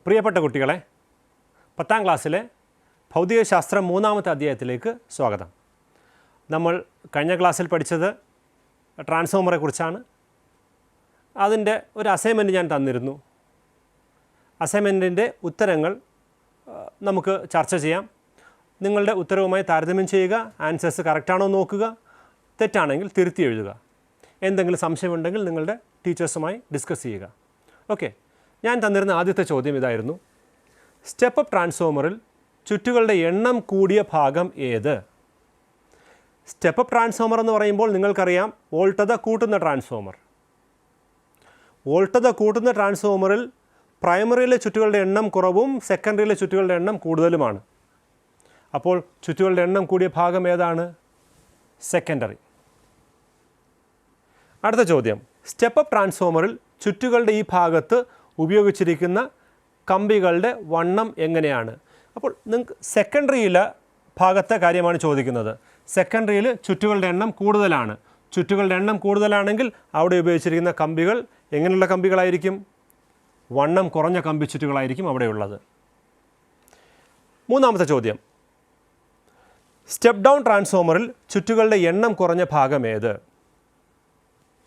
പ്രിയപ്പെട്ട കുട്ടികളെ, 10ാം ക്ലാസ്സിലെ ഭൗതികശാസ്ത്രം 3ാമത്തെ അധ്യായത്തിലേക്ക് സ്വാഗതം. നമ്മൾ കഴിഞ്ഞ ക്ലാസ്സിൽ പഠിച്ചത് ട്രാൻസ്ഫോമറെ കുറിച്ചാണ്. അതിൻ്റെ ഒരു അസൈൻമെൻറ്റ് ഞാൻ തന്നിരുന്നു. അസൈൻമെൻറ്റിൻ്റെ ഉത്തരങ്ങൾ നമുക്ക് ചർച്ച ചെയ്യാം. നിങ്ങളുടെ ഉത്തരവുമായി താരതമ്യം ചെയ്യുക, ആൻസേഴ്സ് കറക്റ്റാണോ നോക്കുക, തെറ്റാണെങ്കിൽ തിരുത്തി എഴുതുക. എന്തെങ്കിലും സംശയമുണ്ടെങ്കിൽ നിങ്ങളുടെ ടീച്ചേഴ്സുമായി ഡിസ്കസ് ചെയ്യുക. ഓക്കെ, ഞാൻ തന്നിരുന്ന ആദ്യത്തെ ചോദ്യം ഇതായിരുന്നു: സ്റ്റെപ്പ് അപ്പ് ട്രാൻസ്ഫോമറിൽ ചുറ്റുകളുടെ എണ്ണം കൂടിയ ഭാഗം ഏത്? സ്റ്റെപ്പ് അപ്പ് ട്രാൻസ്ഫോമർ എന്ന് പറയുമ്പോൾ നിങ്ങൾക്കറിയാം, വോൾട്ടത കൂട്ടുന്ന ട്രാൻസ്ഫോമർ. വോൾട്ടത കൂട്ടുന്ന ട്രാൻസ്ഫോമറിൽ പ്രൈമറിയിലെ ചുറ്റുകളുടെ എണ്ണം കുറവും സെക്കൻഡറിയിലെ ചുറ്റുകളുടെ എണ്ണം കൂടുതലുമാണ്. അപ്പോൾ ചുറ്റുകളുടെ എണ്ണം കൂടിയ ഭാഗം ഏതാണ്? സെക്കൻഡറി. അടുത്ത ചോദ്യം: സ്റ്റെപ്പ് അപ്പ് ട്രാൻസ്ഫോമറിൽ ചുറ്റുകളുടെ ഈ ഭാഗത്ത് ഉപയോഗിച്ചിരിക്കുന്ന കമ്പികളുടെ വണ്ണം എങ്ങനെയാണ്? അപ്പോൾ നിങ്ങൾക്ക് സെക്കൻഡറിയിലെ ഭാഗത്തെ കാര്യമാണ് ചോദിക്കുന്നത്. സെക്കൻഡറിയിൽ ചുറ്റുകളുടെ എണ്ണം കൂടുതലാണ്. ചുറ്റുകളുടെ എണ്ണം കൂടുതലാണെങ്കിൽ അവിടെ ഉപയോഗിച്ചിരിക്കുന്ന കമ്പികൾ എങ്ങനെയുള്ള കമ്പികളായിരിക്കും? വണ്ണം കുറഞ്ഞ കമ്പി ചുറ്റുകളായിരിക്കും അവിടെയുള്ളത്. 3ാമത്തെ ചോദ്യം: സ്റ്റെപ്പ് ഡൗൺ ട്രാൻസ്ഫോമറിൽ ചുറ്റുകളുടെ എണ്ണം കുറഞ്ഞ ഭാഗം ഏത്?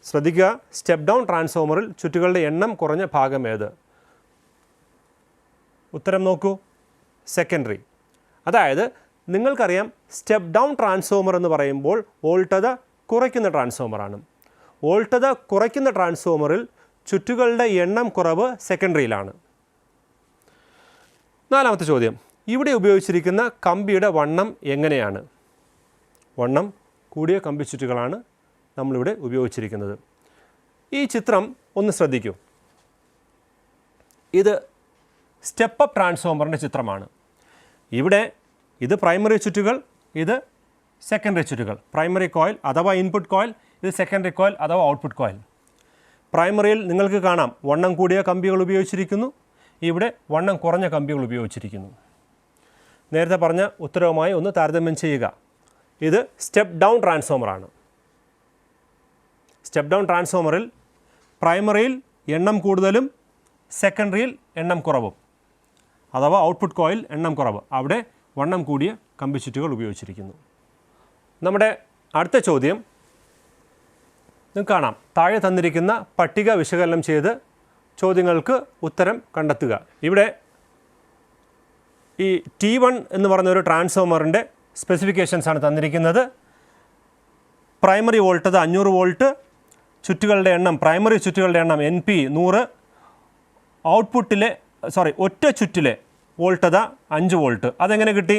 ശ്രദ്ധിക്കുക, സ്റ്റെപ്പ് ഡൗൺ ട്രാൻസ്ഫോമറിൽ ചുറ്റുകളുടെ എണ്ണം കുറഞ്ഞ ഭാഗം ഏത്? ഉത്തരം നോക്കൂ, സെക്കൻഡറി. അതായത് നിങ്ങൾക്കറിയാം, സ്റ്റെപ്പ് ഡൗൺ ട്രാൻസ്ഫോമർ എന്ന് പറയുമ്പോൾ വോൾട്ടത കുറയ്ക്കുന്ന ട്രാൻസ്ഫോമറാണ്. വോൾട്ടത കുറയ്ക്കുന്ന ട്രാൻസ്ഫോമറിൽ ചുറ്റുകളുടെ എണ്ണം കുറവ് സെക്കൻഡറിയിലാണ്. 4ാമത്തെ ചോദ്യം: ഇവിടെ ഉപയോഗിച്ചിരിക്കുന്ന കമ്പിയുടെ വണ്ണം എങ്ങനെയാണ്? വണ്ണം കൂടിയ കമ്പി ചുറ്റുകളാണ് നമ്മളിവിടെ ഉപയോഗിച്ചിരിക്കുന്നത്. ഈ ചിത്രം ഒന്ന് ശ്രദ്ധിക്കൂ. ഇത് സ്റ്റെപ്പ് അപ്പ് ട്രാൻസ്ഫോമറിൻ്റെ ചിത്രമാണ്. ഇവിടെ ഇത് പ്രൈമറി ചുറ്റുകൾ, ഇത് സെക്കൻഡറി ചുറ്റുകൾ. പ്രൈമറി കോയിൽ അഥവാ ഇൻപുട്ട് കോയിൽ, ഇത് സെക്കൻഡറി കോയിൽ അഥവാ ഔട്ട്പുട്ട് കോയിൽ. പ്രൈമറിയിൽ നിങ്ങൾക്ക് കാണാം വണ്ണം കൂടിയ കമ്പികൾ ഉപയോഗിച്ചിരിക്കുന്നു, ഇവിടെ വണ്ണം കുറഞ്ഞ കമ്പികൾ ഉപയോഗിച്ചിരിക്കുന്നു. നേരത്തെ പറഞ്ഞ ഉത്തരവുമായി ഒന്ന് താരതമ്യം ചെയ്യുക. ഇത് സ്റ്റെപ്പ് ഡൗൺ ട്രാൻസ്ഫോമറാണ്. സ്റ്റെപ്പ് ഡൗൺ ട്രാൻസ്ഫോമറിൽ പ്രൈമറിയിൽ എണ്ണം കൂടുതലും സെക്കൻഡറിയിൽ എണ്ണം കുറവും, അഥവാ ഔട്ട്പുട്ട് കോയിൽ എണ്ണം കുറവ്. അവിടെ വണ്ണം കൂടിയ കമ്പി ചുറ്റുകൾ ഉപയോഗിച്ചിരിക്കുന്നു. നമ്മുടെ അടുത്ത ചോദ്യം നിങ്ങൾക്ക് കാണാം. താഴെ തന്നിരിക്കുന്ന പട്ടിക വിശകലനം ചെയ്ത് ചോദ്യങ്ങൾക്ക് ഉത്തരം കണ്ടെത്തുക. ഇവിടെ ഈ T1 എന്ന് പറഞ്ഞൊരു ട്രാൻസ്ഫോമറിൻ്റെ സ്പെസിഫിക്കേഷൻസാണ് തന്നിരിക്കുന്നത്. പ്രൈമറി വോൾട്ടത് 500 വോൾട്ട്, ചുറ്റുകളുടെ എണ്ണം, പ്രൈമറി ചുറ്റുകളുടെ എണ്ണം NP 100, ഒറ്റ ചുറ്റിലെ വോൾട്ടത 5 വോൾട്ട്. അതെങ്ങനെ കിട്ടി?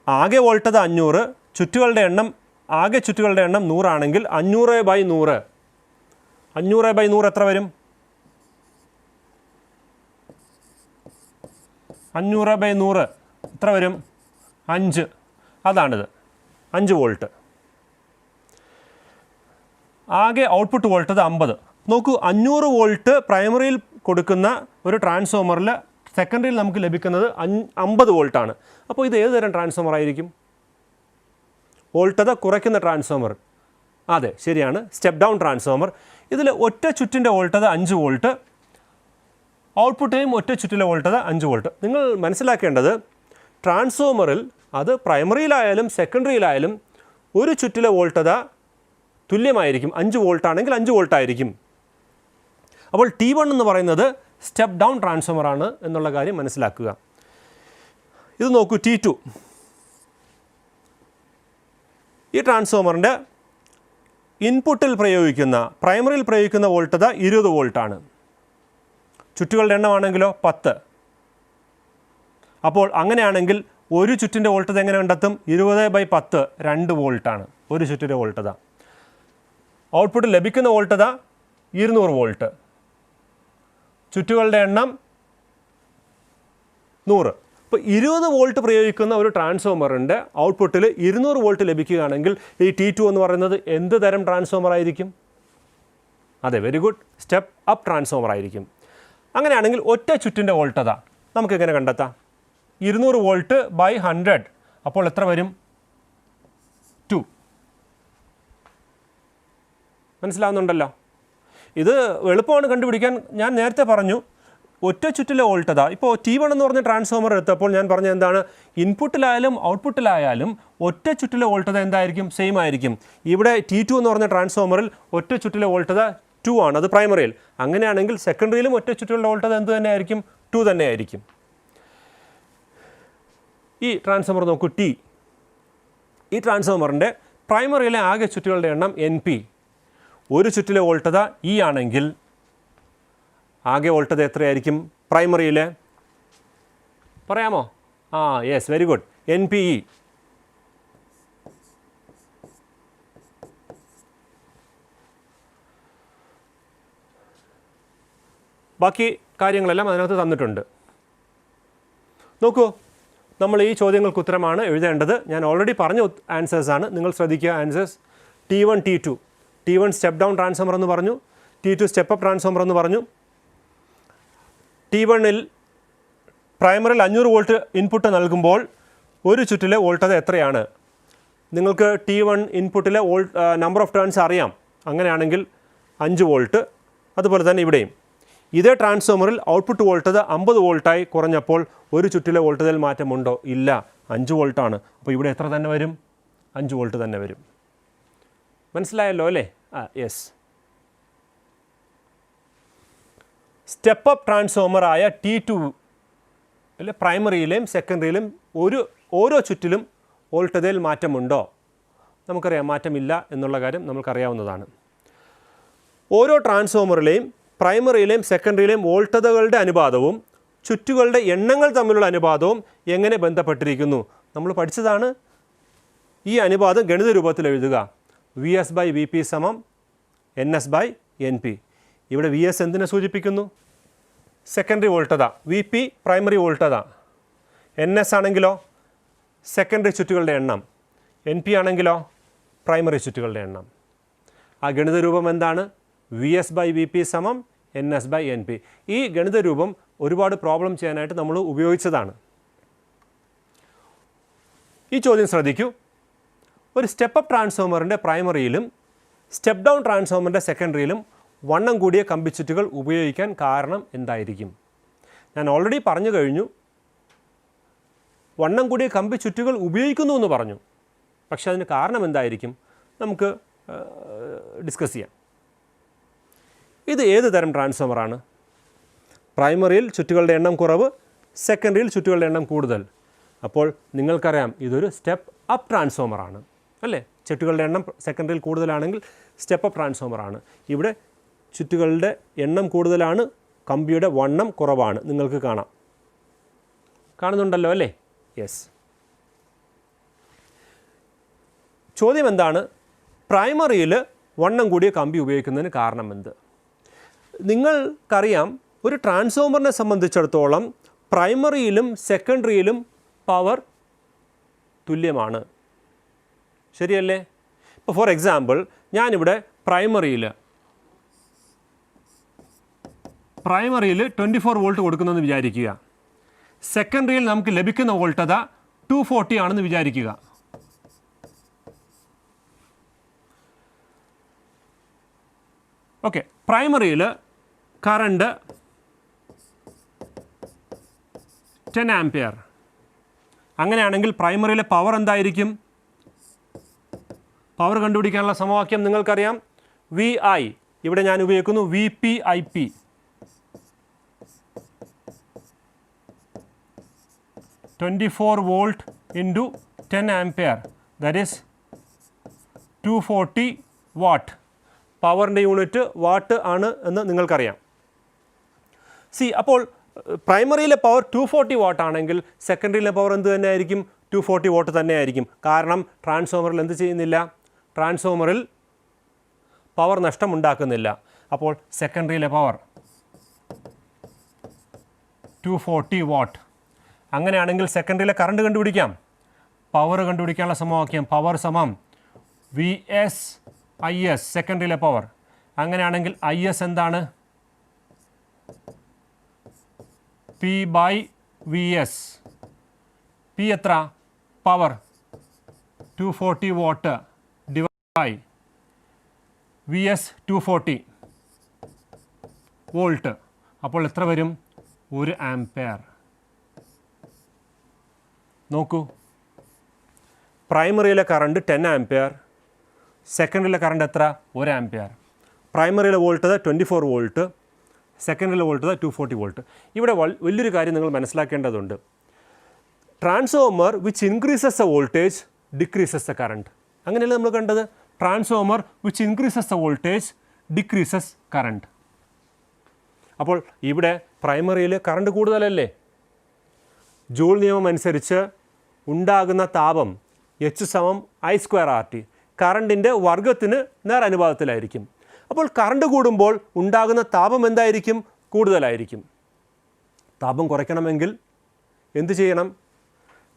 ആകെ വോൾട്ടത 500, ചുറ്റുകളുടെ എണ്ണം, ആകെ ചുറ്റുകളുടെ എണ്ണം 100 ആണെങ്കിൽ 500/100 എത്ര വരും? 500/100 എത്ര വരും? 5. അതാണിത്, 5 വോൾട്ട്. ആകെ ഔട്ട്പുട്ട് വോൾട്ടത് 50. നോക്കൂ, 500 വോൾട്ട് പ്രൈമറിയിൽ കൊടുക്കുന്ന ഒരു ട്രാൻസ്ഫോമറിൽ സെക്കൻഡറിയിൽ നമുക്ക് ലഭിക്കുന്നത് 50 വോൾട്ടാണ്. അപ്പോൾ ഇത് ഏത് തരം ട്രാൻസ്ഫോമർ ആയിരിക്കും? വോൾട്ടത കുറയ്ക്കുന്ന ട്രാൻസ്ഫോമർ. അതെ, ശരിയാണ്, സ്റ്റെപ്പ് ഡൗൺ ട്രാൻസ്ഫോമർ. ഇതിൽ ഒറ്റ ചുറ്റിൻ്റെ വോൾട്ടത 5 വോൾട്ട്, ഔട്ട്പുട്ടേയും ഒറ്റ ചുറ്റിലെ വോൾട്ടത 5 വോൾട്ട്. നിങ്ങൾ മനസ്സിലാക്കേണ്ടത്, ട്രാൻസ്ഫോമറിൽ അത് പ്രൈമറിയിലായാലും സെക്കൻഡറിയിലായാലും ഒരു ചുറ്റിലെ വോൾട്ടത തുല്യമായിരിക്കും. 5 വോൾട്ട് ആണെങ്കിൽ 5 വോൾട്ട് ആയിരിക്കും. അപ്പോൾ T1 എന്ന് പറയുന്നത് സ്റ്റെപ്പ് ഡൗൺ ട്രാൻസ്ഫോമറാണ് എന്നുള്ള കാര്യം മനസ്സിലാക്കുക. ഇത് നോക്കൂ, T2. ഈ ട്രാൻസ്ഫോമറിൻ്റെ ഇൻപുട്ടിൽ പ്രയോഗിക്കുന്ന പ്രൈമറിയിൽ പ്രയോഗിക്കുന്ന വോൾട്ടത 20 വോൾട്ടാണ്. ചുറ്റുകളുടെ എണ്ണമാണെങ്കിലോ 10. അപ്പോൾ അങ്ങനെയാണെങ്കിൽ ഒരു ചുറ്റിൻ്റെ വോൾട്ടത എങ്ങനെ കണ്ടെത്തും? 20/10 2 വോൾട്ടാണ് ഒരു ചുറ്റിൻ്റെ വോൾട്ടത. ഔട്ട്പുട്ടിൽ ലഭിക്കുന്ന വോൾട്ടത 200 വോൾട്ട്. ചുറ്റുകളുടെ എണ്ണം 100. അപ്പോൾ 20 വോൾട്ട് പ്രയോഗിക്കുന്ന ഒരു ട്രാൻസ്ഫോമറിൻ്റെ ഔട്ട്പുട്ടിൽ 200 വോൾട്ട് ലഭിക്കുകയാണെങ്കിൽ ഈ T2 എന്ന് പറയുന്നത് എന്ത് തരം ട്രാൻസ്ഫോമർ ആയിരിക്കും? അതെ, very good, step up transformer ആയിരിക്കും. അങ്ങനെയാണെങ്കിൽ ഒറ്റ ചുറ്റിൻ്റെ വോൾട്ടത നമുക്കെങ്ങനെ കണ്ടെത്താം? 200 വോൾട്ട് ബൈ 100 അപ്പോൾ എത്ര വരും? 2. മനസ്സിലാവുന്നുണ്ടല്ലോ? ഇത് എളുപ്പമാണ് കണ്ടുപിടിക്കാൻ. ഞാൻ നേരത്തെ പറഞ്ഞു ഒറ്റ ചുറ്റിലെ വോൾട്ടത. ഇപ്പോൾ T1 എന്ന് പറഞ്ഞ ട്രാൻസ്ഫോമർ എടുത്തപ്പോൾ ഞാൻ പറഞ്ഞ എന്താണ്? ഇൻപുട്ടിലായാലും ഔട്ട്പുട്ടിലായാലും ഒറ്റ ചുറ്റിലെ വോൾട്ടത എന്തായിരിക്കും? സെയിം ആയിരിക്കും. ഇവിടെ T2 എന്ന് പറഞ്ഞ ട്രാൻസ്ഫോമറിൽ ഒറ്റ ചുറ്റിലെ വോൾട്ടത 2 ആണ്, അത് പ്രൈമറിയിൽ. അങ്ങനെയാണെങ്കിൽ സെക്കൻഡറിയിലും ഒറ്റ ചുറ്റിലുള്ള വോൾട്ടത എന്ത് തന്നെ ആയിരിക്കും? 2 തന്നെ ആയിരിക്കും. ഈ ട്രാൻസ്ഫോമർ നോക്കൂ, T. ഈ ട്രാൻസ്ഫോമറിൻ്റെ പ്രൈമറിയിലെ ആകെ ചുറ്റുകളുടെ എണ്ണം NP. ഒരു ചുറ്റിലെ വോൾട്ടത E ആണെങ്കിൽ ആകെ വോൾട്ടത എത്രയായിരിക്കും പ്രൈമറിയിലെ? പറയാമോ? Yes, very good, NPE. ബാക്കി കാര്യങ്ങളെല്ലാം അതിനകത്ത് തന്നിട്ടുണ്ട്. നോക്കൂ, നമ്മൾ ഈ ചോദ്യങ്ങൾക്ക് ഉത്തരമാണ് എഴുതേണ്ടത്. ഞാൻ ഓൾറെഡി പറഞ്ഞ ആൻസേഴ്സാണ്, നിങ്ങൾ ശ്രദ്ധിക്കുക answers. T1 T2. T1 step down transformer എന്ന് പറഞ്ഞു, T2 സ്റ്റെപ്പ് അപ്പ് ട്രാൻസ്ഫോമർ എന്ന് പറഞ്ഞു. T1ൽ പ്രൈമറിയിൽ 500 വോൾട്ട് ഇൻപുട്ട് നൽകുമ്പോൾ ഒരു ചുറ്റിലെ വോൾട്ടത എത്രയാണ്? നിങ്ങൾക്ക് T1 ഇൻപുട്ടിലെ നമ്പർ ഓഫ് ടേൺസ് അറിയാം. അങ്ങനെയാണെങ്കിൽ 5 വോൾട്ട്. അതുപോലെ തന്നെ ഇവിടെയും ഇതേ ട്രാൻസ്ഫോമറിൽ ഔട്ട്പുട്ട് വോൾട്ടത 50 വോൾട്ടായി കുറഞ്ഞപ്പോൾ ഒരു ചുറ്റിലെ വോൾട്ടതയിൽ മാറ്റമുണ്ടോ? ഇല്ല, 5 വോൾട്ടാണ്. അപ്പോൾ ഇവിടെ എത്ര തന്നെ വരും? 5 വോൾട്ട് തന്നെ വരും. മനസ്സിലായല്ലോ അല്ലേ? യെസ്. സ്റ്റെപ്പ് അപ്പ് ട്രാൻസ്ഫോമറായ T2 അല്ലെ പ്രൈമറിയിലെയും സെക്കൻഡറിയിലും ഓരോ ചുറ്റിലും വോൾട്ടതയിൽ മാറ്റമുണ്ടോ? നമുക്കറിയാം മാറ്റമില്ല എന്നുള്ള കാര്യം നമുക്കറിയാവുന്നതാണ്. ഓരോ ട്രാൻസ്ഫോമറിലെയും പ്രൈമറിയിലെയും സെക്കൻഡറിയിലെയും വോൾട്ടതകളുടെ അനുപാതവും ചുറ്റുകളുടെ എണ്ണങ്ങൾ തമ്മിലുള്ള അനുപാതവും എങ്ങനെ ബന്ധപ്പെട്ടിരിക്കുന്നു? നമ്മൾ പഠിച്ചതാണ്. ഈ അനുപാതം ഗണിത രൂപത്തിൽ എഴുതുക. VS/VP = NS/NP. ഇവിടെ VS എന്തിനെ സൂചിപ്പിക്കുന്നു? സെക്കൻഡറി വോൾട്ടത. VP പ്രൈമറി വോൾട്ടത. NS ആണെങ്കിലോ സെക്കൻഡറി ചുറ്റുകളുടെ എണ്ണം. NP ആണെങ്കിലോ പ്രൈമറി ചുറ്റുകളുടെ എണ്ണം. ആ ഗണിത രൂപം എന്താണ്? VS/VP = NS/NP. ഈ ഗണിത രൂപം ഒരുപാട് പ്രോബ്ലം ചെയ്യാനായിട്ട് നമ്മൾ ഉപയോഗിച്ചതാണ്. ഈ ചോദ്യം ശ്രദ്ധിക്കൂ. ഒരു സ്റ്റെപ്പ് അപ്പ് ട്രാൻസ്ഫോമറിൻ്റെ പ്രൈമറിയിലും സ്റ്റെപ്പ് ഡൗൺ ട്രാൻസ്ഫോമറിൻ്റെ സെക്കൻഡറിയിലും വണ്ണം കൂടിയ കമ്പിച്ചുറ്റുകൾ ഉപയോഗിക്കാൻ കാരണം എന്തായിരിക്കും? ഞാൻ ഓൾറെഡി പറഞ്ഞു കഴിഞ്ഞു, വണ്ണം കൂടിയ കമ്പിച്ചുറ്റുകൾ ഉപയോഗിക്കുന്നു എന്ന് പറഞ്ഞു. പക്ഷെ അതിന് കാരണം എന്തായിരിക്കും? നമുക്ക് ഡിസ്കസ് ചെയ്യാം. ഇത് ഏത് തരം ട്രാൻസ്ഫോമറാണ്? പ്രൈമറിയിൽ ചുറ്റുകളുടെ എണ്ണം കുറവ്, സെക്കൻഡറിയിൽ ചുറ്റുകളുടെ എണ്ണം കൂടുതൽ. അപ്പോൾ നിങ്ങൾക്കറിയാം ഇതൊരു സ്റ്റെപ്പ് അപ്പ് ട്രാൻസ്ഫോമറാണ് അല്ലേ? ചുറ്റുകളുടെ എണ്ണം സെക്കൻഡറിയിൽ കൂടുതലാണെങ്കിൽ സ്റ്റെപ്പ് അപ്പ് ട്രാൻസ്ഫോമറാണ്. ഇവിടെ ചുറ്റുകളുടെ എണ്ണം കൂടുതലാണ്, കമ്പിയുടെ വണ്ണം കുറവാണ്. നിങ്ങൾക്ക് കാണുന്നുണ്ടല്ലോ അല്ലേ? യെസ്. ചോദ്യം എന്താണ്? പ്രൈമറിയിൽ വണ്ണം കൂടിയ കമ്പി ഉപയോഗിക്കുന്നതിന് കാരണം എന്ത്? നിങ്ങൾക്കറിയാം ഒരു ട്രാൻസ്ഫോമറിനെ സംബന്ധിച്ചിടത്തോളം പ്രൈമറിയിലും സെക്കൻഡറിയിലും പവർ തുല്യമാണ്. ശരിയല്ലേ? ഇപ്പോൾ ഫോർ എക്സാമ്പിൾ ഞാനിവിടെ പ്രൈമറിയിൽ 24 വോൾട്ട് കൊടുക്കുന്നതെന്ന് വിചാരിക്കുക. സെക്കൻഡറിയിൽ നമുക്ക് ലഭിക്കുന്ന വോൾട്ടത 240 ആണെന്ന് വിചാരിക്കുക. ഓക്കെ, പ്രൈമറിയിൽ കറണ്ട് 10 ആംപിയർ. അങ്ങനെയാണെങ്കിൽ പ്രൈമറിയിലെ പവർ എന്തായിരിക്കും? പവർ കണ്ടുപിടിക്കാനുള്ള സമവാക്യം നിങ്ങൾക്കറിയാം. VI, ഇവിടെ ഞാൻ ഉപയോഗിക്കുന്നു VP/IP. 24 volt into 10 ampere, that is 240 watt. പവറിൻ്റെ യൂണിറ്റ് വാട്ട് ആണ് എന്ന് നിങ്ങൾക്കറിയാം. അപ്പോൾ പ്രൈമറിയിലെ പവർ 240 വാട്ട് ആണെങ്കിൽ സെക്കൻഡറിയിലെ പവർ എന്ത് തന്നെ ആയിരിക്കും? 240 വാട്ട് തന്നെ ആയിരിക്കും. കാരണം ട്രാൻസ്ഫോമറിൽ എന്ത് ചെയ്യുന്നില്ല? ട്രാൻസ്ഫോമറിൽ പവർ നഷ്ടമുണ്ടാക്കുന്നില്ല. അപ്പോൾ സെക്കൻഡറിയിലെ പവർ 240 വാട്ട്. അങ്ങനെയാണെങ്കിൽ സെക്കൻഡറിയിലെ കറണ്ട് കണ്ടുപിടിക്കാം. പവർ കണ്ടുപിടിക്കാനുള്ള സമവാക്യം പവർ സമം VS IS, സെക്കൻഡറിയിലെ പവർ. അങ്ങനെയാണെങ്കിൽ IS എന്താണ്? P/VS. P എത്ര? Power 240 watt divide by VS 240 volt. അപ്പോൾ എത്ര വരും? 1 ആംപിയർ. നോക്കൂ, പ്രൈമറിയിലെ കറണ്ട് 10 ആംപിയർ, സെക്കൻഡറിയിലെ കറണ്ട് എത്ര? 1 ആംപിയർ. പ്രൈമറിയിലെ വോൾട്ടേജ് 24 വോൾട്ട്, സെക്കൻഡറിയിലെ വോൾട്ടേജ് 240 വോൾട്ട്. ഇവിടെ വലിയൊരു കാര്യം നിങ്ങൾ മനസ്സിലാക്കേണ്ടതുണ്ട്. Transformer which increases the voltage decreases the current. അങ്ങനെയല്ലേ നമ്മൾ കണ്ടത്? Transformer which increases the voltage decreases current. അപ്പോൾ ഇവിടെ പ്രൈമറിയിൽ കറണ്ട് കൂടുതലല്ലേ? ജൂൾ നിയമം അനുസരിച്ച് ഉണ്ടാകുന്ന താപം H=I²RT. കറണ്ടിൻ്റെ വർഗത്തിന് നേരനുപാതത്തിലായിരിക്കും. അപ്പോൾ കറണ്ട് കൂടുമ്പോൾ ഉണ്ടാകുന്ന താപം എന്തായിരിക്കും? കൂടുതലായിരിക്കും. താപം കുറയ്ക്കണമെങ്കിൽ എന്ത് ചെയ്യണം?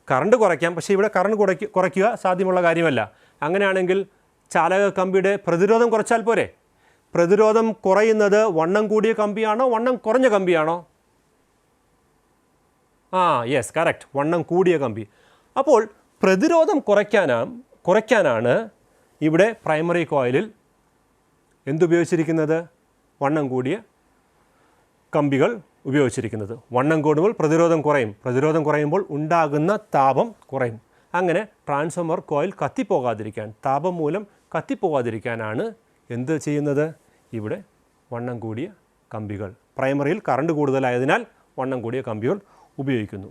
കറണ്ട് കുറയ്ക്കാം. പക്ഷേ ഇവിടെ കറണ്ട് കുറയ്ക്കുക സാധ്യമുള്ള കാര്യമല്ല. അങ്ങനെയാണെങ്കിൽ ചാലക കമ്പിയുടെ പ്രതിരോധം കുറച്ചാൽ പോരെ? പ്രതിരോധം കുറയുന്നത് വണ്ണം കൂടിയ കമ്പിയാണോ വണ്ണം കുറഞ്ഞ കമ്പിയാണോ? യെസ്, കറക്റ്റ്, വണ്ണം കൂടിയ കമ്പി. അപ്പോൾ പ്രതിരോധം കുറയ്ക്കാനാണ് ഇവിടെ പ്രൈമറി കോയിലിൽ എന്തുപയോഗിച്ചിരിക്കുന്നത്? വണ്ണം കൂടിയ കമ്പികൾ ഉപയോഗിച്ചിരിക്കുന്നത്. വണ്ണം കൂടുമ്പോൾ പ്രതിരോധം കുറയും. പ്രതിരോധം കുറയുമ്പോൾ ഉണ്ടാകുന്ന താപം കുറയും. അങ്ങനെ ട്രാൻസ്ഫോമർ കോയിൽ കത്തിപ്പോകാതിരിക്കാൻ, താപം മൂലം കത്തിപ്പോകാതിരിക്കാനാണ് എന്ത് ചെയ്യുന്നത്? ഇവിടെ വണ്ണം കൂടിയ കമ്പികൾ. പ്രൈമറിയിൽ കറണ്ട് കൂടുതലായതിനാൽ വണ്ണം കൂടിയ കമ്പികൾ ഉപയോഗിക്കുന്നു.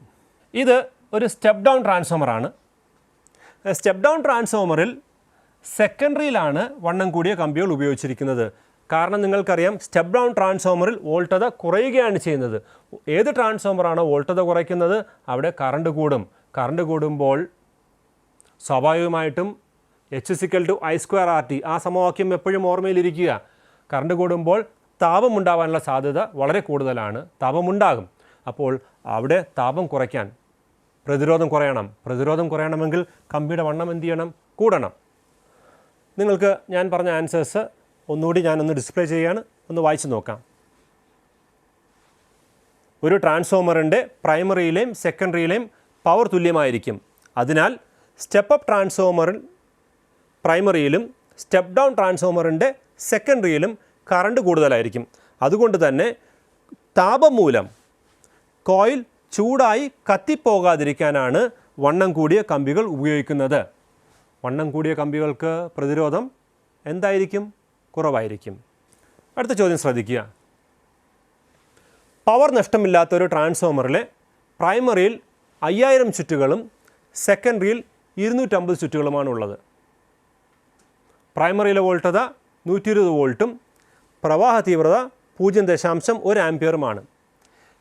ഇത് ഒരു സ്റ്റെപ്പ് ഡൗൺ ട്രാൻസ്ഫോമറാണ്. സ്റ്റെപ്പ് ഡൗൺ ട്രാൻസ്ഫോമറിൽ സെക്കൻഡറിയിലാണ് വണ്ണം കൂടിയ കമ്പികൾ ഉപയോഗിച്ചിരിക്കുന്നത്. കാരണം നിങ്ങൾക്കറിയാം, സ്റ്റെപ്പ് ഡൗൺ ട്രാൻസ്ഫോമറിൽ വോൾട്ടത കുറയുകയാണ് ചെയ്യുന്നത്. ഏത് ട്രാൻസ്ഫോമറാണോ വോൾട്ടത കുറയ്ക്കുന്നത് അവിടെ കറണ്ട് കൂടും. കറണ്ട് കൂടുമ്പോൾ സ്വാഭാവികമായിട്ടും H=I²RT, ആ സമവാക്യം എപ്പോഴും ഓർമ്മയിലിരിക്കുക. കറണ്ട് കൂടുമ്പോൾ താപമുണ്ടാവാനുള്ള സാധ്യത വളരെ കൂടുതലാണ്. താപമുണ്ടാകും. അപ്പോൾ അവിടെ താപം കുറയ്ക്കാൻ പ്രതിരോധം കുറയണം. പ്രതിരോധം കുറയണമെങ്കിൽ കമ്പിയുടെ വണ്ണം എന്ത് ചെയ്യണം? കൂടണം. നിങ്ങൾക്ക് ഞാൻ പറഞ്ഞ ആൻസേഴ്സ് ഒന്നുകൂടി ഞാനൊന്ന് ഡിസ്പ്ലേ ചെയ്യുകയാണ്, ഒന്ന് വായിച്ച് നോക്കാം. ഒരു ട്രാൻസ്ഫോമറിൻ്റെ പ്രൈമറിയിലെയും സെക്കൻഡറിയിലെയും പവർ തുല്യമായിരിക്കും. അതിനാൽ സ്റ്റെപ്പ് അപ്പ് ട്രാൻസ്ഫോമറിൽ പ്രൈമറിയിലും സ്റ്റെപ്പ് ഡൗൺ ട്രാൻസ്ഫോമറിൻ്റെ സെക്കൻഡറിയിലും കറണ്ട് കൂടുതലായിരിക്കും. അതുകൊണ്ട് തന്നെ താപം മൂലം കോയിൽ ചൂടായി കത്തിപ്പോകാതിരിക്കാനാണ് വണ്ണം കൂടിയ കമ്പികൾ ഉപയോഗിക്കുന്നത്. വണ്ണം കൂടിയ കമ്പികൾക്ക് പ്രതിരോധം എന്തായിരിക്കും? കുറവായിരിക്കും. അടുത്ത ചോദ്യം ശ്രദ്ധിക്കുക. പവർ നഷ്ടമില്ലാത്ത ഒരു ട്രാൻസ്ഫോമറിലെ പ്രൈമറിയിൽ 5000 ചുറ്റുകളും സെക്കൻഡറിയിൽ 250 ചുറ്റുകളുമാണുള്ളത്. പ്രൈമറിയിലെ വോൾട്ടത 120 വോൾട്ടും പ്രവാഹ തീവ്രത 0.1 ആംപിയറുമാണ്.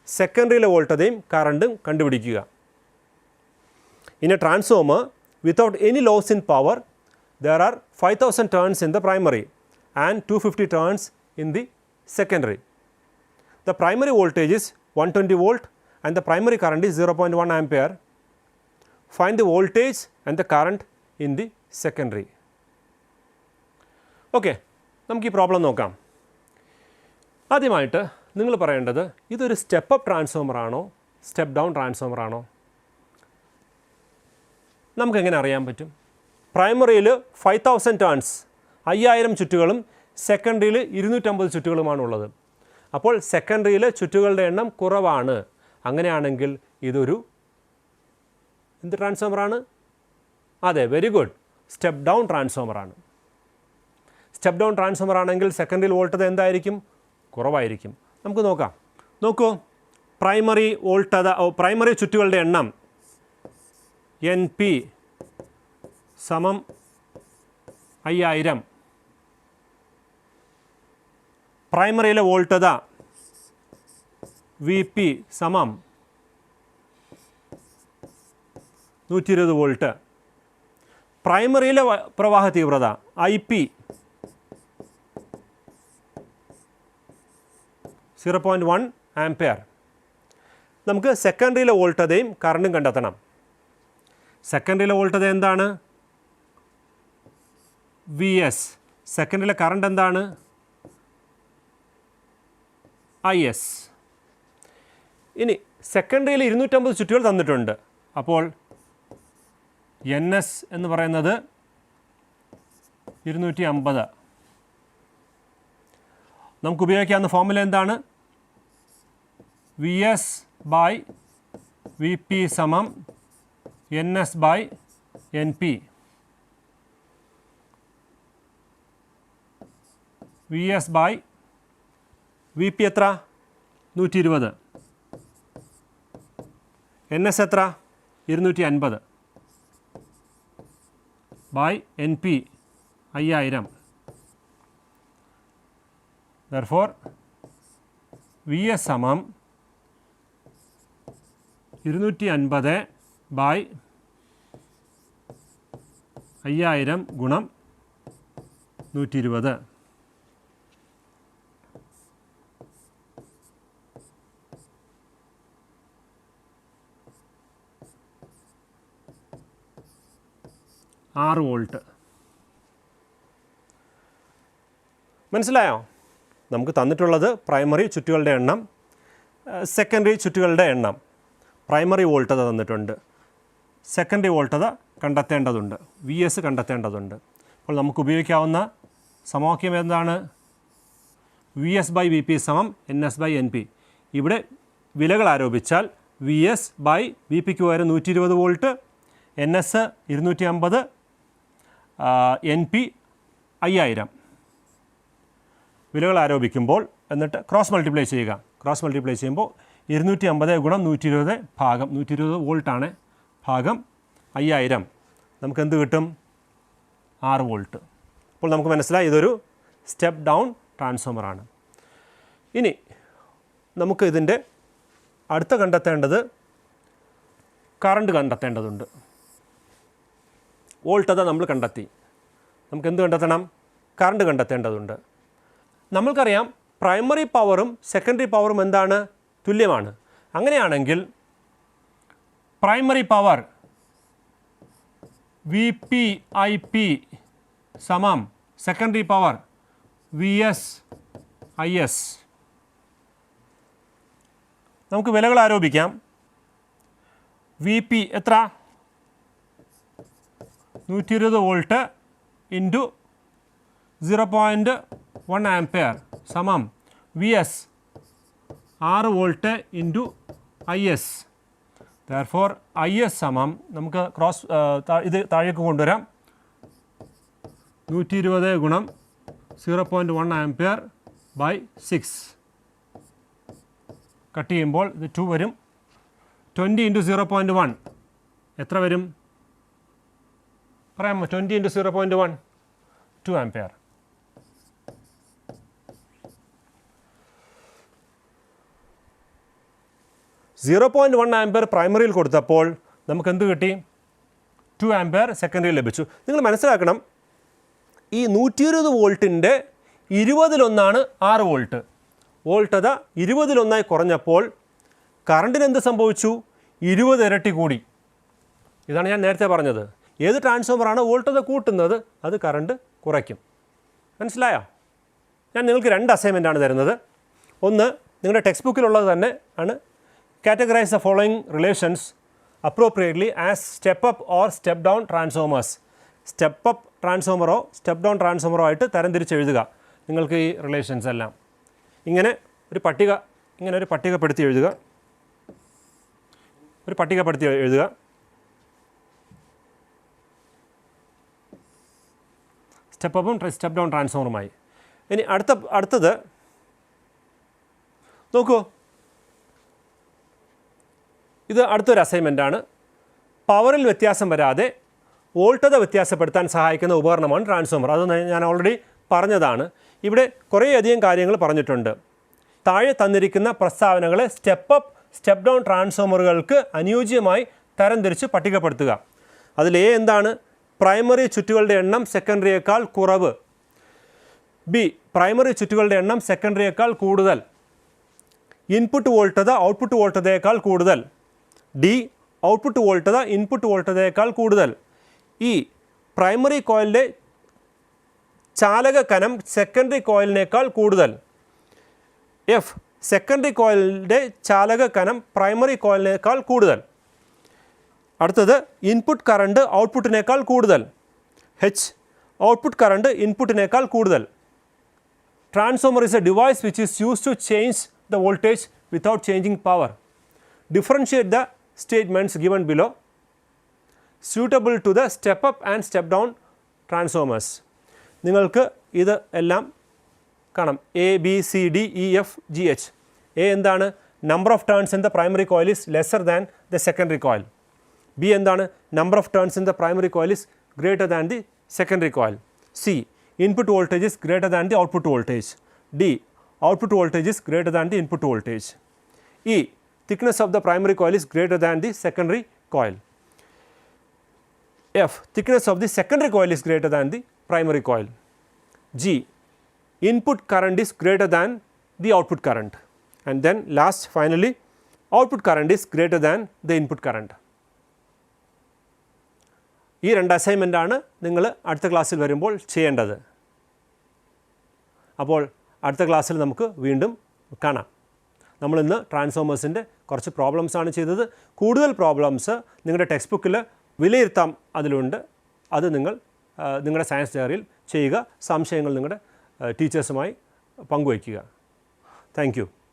സെക്കൻഡറിയിലെ വോൾട്ടതയും കറണ്ടും കണ്ടുപിടിക്കുക. In A transformer without any loss in power, there are 5000 turns in the primary and 250 turns in the secondary. The primary voltage is 120 volt and the primary current is 0.1 ampere. Find the voltage and the current in the secondary. Okay, നമുക്ക് ഈ problem നോക്കാം. ആദ്യമായിട്ട് നിങ്ങൾ പറയേണ്ടത് ഇതൊരു step up transformer ആണോ step down transformer ആണോ? നമുക്കെങ്ങനെ അറിയാൻ പറ്റും? പ്രൈമറിയിൽ 5000 ടേൺസ് 5000 ചുറ്റുകളും സെക്കൻഡറിയിൽ 250 ചുറ്റുകളുമാണുള്ളത്. അപ്പോൾ സെക്കൻഡറിയിൽ ചുറ്റുകളുടെ എണ്ണം കുറവാണ്. അങ്ങനെയാണെങ്കിൽ ഇതൊരു എന്ത് ട്രാൻസ്ഫോമറാണ്? അതെ, വെരി ഗുഡ്, സ്റ്റെപ്പ് ഡൗൺ ട്രാൻസ്ഫോമറാണ്. സ്റ്റെപ്പ് ഡൗൺ ട്രാൻസ്ഫോമർ ആണെങ്കിൽ സെക്കൻഡറിയിൽ വോൾട്ടത എന്തായിരിക്കും? കുറവായിരിക്കും. നമുക്ക് നോക്കാം. നോക്കൂ, പ്രൈമറി ചുറ്റുകളുടെ എണ്ണം NP = 5000. പ്രൈമറിയിലെ വോൾട്ടത വി പി സമം 120 വോൾട്ട്. പ്രൈമറിയിലെ പ്രവാഹ തീവ്രത ഐ പി 0.1 ആംപിയർ. നമുക്ക് സെക്കൻഡറിയിലെ വോൾട്ടതയും കറണ്ടും കണ്ടെത്തണം. സെക്കൻഡറിയിലെ വോൾട്ടത എന്താണ്? V S. സെക്കൻഡറിയിലെ കറണ്ട് എന്താണ്? I S. ഇനി സെക്കൻഡറിയിൽ 250 ചുറ്റുകൾ തന്നിട്ടുണ്ട്. അപ്പോൾ എൻ എസ് എന്ന് പറയുന്നത് 250. നമുക്ക് ഉപയോഗിക്കാവുന്ന ഫോർമുല എന്താണ്? V S by V P സമം N S by N P. V S by V P എത്ര? 120. എൻ എസ് എത്ര? 250 by N P 5000. therefore V S സമം 250 ബൈ 5000 ഗുണം 120. ആറ് വോൾട്ട്. മനസ്സിലായോ? നമുക്ക് തന്നിട്ടുള്ളത് പ്രൈമറി ചുറ്റുകളുടെ എണ്ണം, സെക്കൻഡറി ചുറ്റുകളുടെ എണ്ണം. പ്രൈമറി വോൾട്ടത തന്നിട്ടുണ്ട്, സെക്കൻഡറി വോൾട്ടത കണ്ടെത്തേണ്ടതുണ്ട്, വി എസ് കണ്ടെത്തേണ്ടതുണ്ട്. അപ്പോൾ നമുക്ക് ഉപയോഗിക്കാവുന്ന സമവാക്യം എന്താണ്? V S by V P സമം N S by N P. ഇവിടെ വിലകൾ ആരോപിച്ചാൽ വി എസ് ബൈ വി പിക്ക് പകരം 120 volt, N S 250, N P 5000 വിലകൾ ആരോപിക്കുമ്പോൾ എന്നിട്ട് ക്രോസ് മൾട്ടിപ്ലൈ ചെയ്യുക. ക്രോസ് മൾട്ടിപ്ലൈ ചെയ്യുമ്പോൾ 250 ഗുണം 120 ഭാഗം 120 വോൾട്ടാണ് ഭാഗം 5000. നമുക്ക് എന്ത് കിട്ടും? 6 വോൾട്ട്. അപ്പോൾ നമുക്ക് മനസ്സിലായി ഇതൊരു സ്റ്റെപ്പ് ഡൗൺ ട്രാൻസ്ഫോമറാണ്. ഇനി നമുക്ക് ഇതിൻ്റെ അടുത്ത കണ്ടെത്തേണ്ടത് കറണ്ട് കണ്ടെത്തേണ്ടതുണ്ട്. വോൾട്ടത നമ്മൾ കണ്ടെത്തി. നമുക്ക് എന്ത് കണ്ടെത്തണം? കറണ്ട് കണ്ടെത്തേണ്ടതുണ്ട്. നമ്മൾക്കറിയാം പ്രൈമറി പവറും സെക്കൻഡറി പവറും എന്താണ്? തുല്യമാണ്. അങ്ങനെയാണെങ്കിൽ primary power V P I P സമം secondary power V S I S. നമുക്ക് വിലകൾ ആരോപിക്കാം. വി പി എത്ര? 120 വോൾട്ട് ഇൻറ്റു 0.1 ആംപിയർ സമം V S 6 volt into I S. therefore I S സമം നമുക്ക് ക്രോസ് ഇത് താഴേക്ക് കൊണ്ടുവരാം. 120 ഗുണം 0.1 ആംപിയർ ബൈ 6 കട്ട് ചെയ്യുമ്പോൾ ഇത് 2 വരും. 20 ഇൻറ്റു 0.1 എത്ര വരും? പറയാമോ? 20 ഇൻറ്റു 0.1 2 ആംപിയർ. സീറോ 0.1 ആംപിയർ പ്രൈമറിയിൽ കൊടുത്തപ്പോൾ നമുക്ക് എന്ത് കിട്ടി? 2 ആംപിയർ സെക്കൻഡറിയിൽ ലഭിച്ചു. നിങ്ങൾ മനസ്സിലാക്കണം, ഈ 120 വോൾട്ടിൻ്റെ 20 6 വോൾട്ട്. വോൾട്ടത 20 കുറഞ്ഞപ്പോൾ കറണ്ടിന് എന്ത് സംഭവിച്ചു? 20 ഇരട്ടി കൂടി. ഇതാണ് ഞാൻ നേരത്തെ പറഞ്ഞത്. ഏത് ട്രാൻസ്ഫോമറാണ് വോൾട്ടത കൂട്ടുന്നത് അത് കറണ്ട് കുറയ്ക്കും. മനസ്സിലായോ? ഞാൻ നിങ്ങൾക്ക് 2 അസൈൻമെൻറ്റാണ് തരുന്നത്. ഒന്ന് നിങ്ങളുടെ ടെക്സ്റ്റ് ബുക്കിലുള്ളത് തന്നെ ആണ്. Categorise the following relations appropriately as step up or step down transformers. Step up ട്രാൻസ്ഫോമറോ സ്റ്റെപ്പ് ഡൗൺ ട്രാൻസ്ഫോമറോ ആയിട്ട് തരംതിരിച്ചെഴുതുക നിങ്ങൾക്ക് ഈ റിലേഷൻസ് എല്ലാം. ഇങ്ങനെ ഒരു പട്ടികപ്പെടുത്തി എഴുതുക. സ്റ്റെപ്പ് അപ്പും സ്റ്റെപ്പ് ഡൗൺ ട്രാൻസ്ഫോമറുമായി. ഇനി അടുത്തത് നോക്കൂ, ഇത് അടുത്തൊരു അസൈൻമെൻറ്റാണ്. പവറിൽ വ്യത്യാസം വരാതെ വോൾട്ടത വ്യത്യാസപ്പെടുത്താൻ സഹായിക്കുന്ന ഉപകരണമാണ് ട്രാൻസ്ഫോമർ. അത് ഞാൻ ഓൾറെഡി പറഞ്ഞതാണ്. ഇവിടെ കുറേയധികം കാര്യങ്ങൾ പറഞ്ഞിട്ടുണ്ട്. താഴെ തന്നിരിക്കുന്ന പ്രസ്താവനകളെ സ്റ്റെപ്പ് അപ്പ് സ്റ്റെപ്പ് ഡൗൺ ട്രാൻസ്ഫോമറുകൾക്ക് അനുയോജ്യമായി തരംതിരിച്ച് പട്ടികപ്പെടുത്തുക. അതിൽ എ എന്താണ്? പ്രൈമറി ചുറ്റുകളുടെ എണ്ണം സെക്കൻഡറിയേക്കാൾ കുറവ്. ബി പ്രൈമറി ചുറ്റുകളുടെ എണ്ണം സെക്കൻഡറിയേക്കാൾ കൂടുതൽ. ഇൻപുട്ട് വോൾട്ടത ഔട്ട്പുട്ട് വോൾട്ടതയേക്കാൾ കൂടുതൽ. ഡി ഔട്ട്പുട്ട് വോൾട്ടത ഇൻപുട്ട് വോൾട്ടതയേക്കാൾ കൂടുതൽ. ഇ പ്രൈമറി കോയിലിൻ്റെ ചാലക കനം സെക്കൻഡറി കോയിലിനേക്കാൾ കൂടുതൽ. എഫ് സെക്കൻഡറി കോയിലിൻ്റെ ചാലക കനം പ്രൈമറി കോയിലിനേക്കാൾ കൂടുതൽ. അടുത്തത് ഇൻപുട്ട് കറണ്ട് ഔട്ട്പുട്ടിനേക്കാൾ കൂടുതൽ. എച്ച് ഔട്ട്പുട്ട് കറണ്ട് ഇൻപുട്ടിനേക്കാൾ കൂടുതൽ. Transformer is a device which is used to change the voltage without changing power. Differentiate the statements given below suitable to the step up and step down transformers. നിങ്ങൾക്ക് ഇത് എല്ലാം കാണാം. A B C D E F G H. A എന്താണ്? Number of turns in the primary coil is lesser than the secondary coil. B എന്താണ്? Number of turns in the primary coil is greater than the secondary coil. C input voltage is greater than the output voltage. D output voltage is greater than the input voltage. E thickness of the primary coil is greater than the secondary coil. F thickness of the secondary coil is greater than the primary coil. G input current is greater than the output current. And then last finally output current is greater than the input current. ഈ 2 അസൈൻമെൻ്റാണ് നിങ്ങൾ അടുത്ത ക്ലാസ്സിൽ വരുമ്പോൾ ചെയ്യേണ്ടത്. അപ്പോൾ അടുത്ത ക്ലാസ്സിൽ നമുക്ക് വീണ്ടും കാണാം. നമ്മളിന്ന് ട്രാൻസ്ഫോമേഴ്സിൻ്റെ കുറച്ച് പ്രോബ്ലംസാണ് ചെയ്തത്. കൂടുതൽ പ്രോബ്ലംസ് നിങ്ങളുടെ ടെക്സ്റ്റ് ബുക്കിൽ വിലയിരുത്താം അതിലുണ്ട്. അത് നിങ്ങൾ നിങ്ങളുടെ സയൻസ് ഡയറിയിൽ ചെയ്യുക. സംശയങ്ങൾ നിങ്ങളുടെ ടീച്ചേഴ്സുമായി പങ്കുവയ്ക്കുക. Thank you.